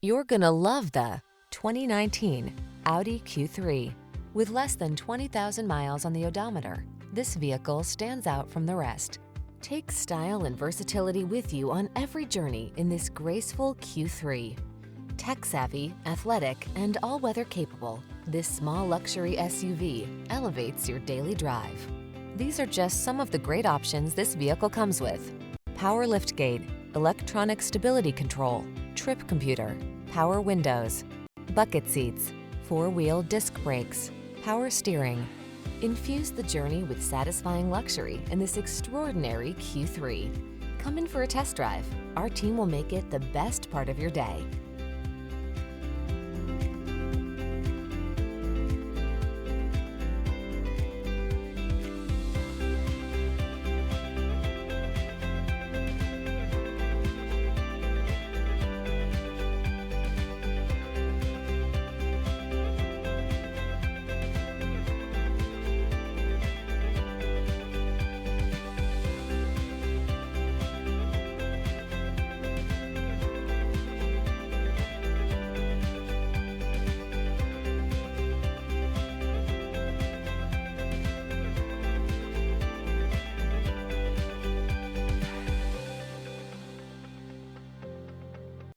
You're gonna love the 2019 Audi Q3. With less than 20,000 miles on the odometer, this vehicle stands out from the rest. Take style and versatility with you on every journey in this graceful Q3. Tech-savvy, athletic, and all-weather capable, this small luxury SUV elevates your daily drive. These are just some of the great options this vehicle comes with: power liftgate, electronic stability control, trip computer, power windows, bucket seats, four-wheel disc brakes, power steering. Infuse the journey with satisfying luxury in this extraordinary Q3. Come in for a test drive. Our team will make it the best part of your day.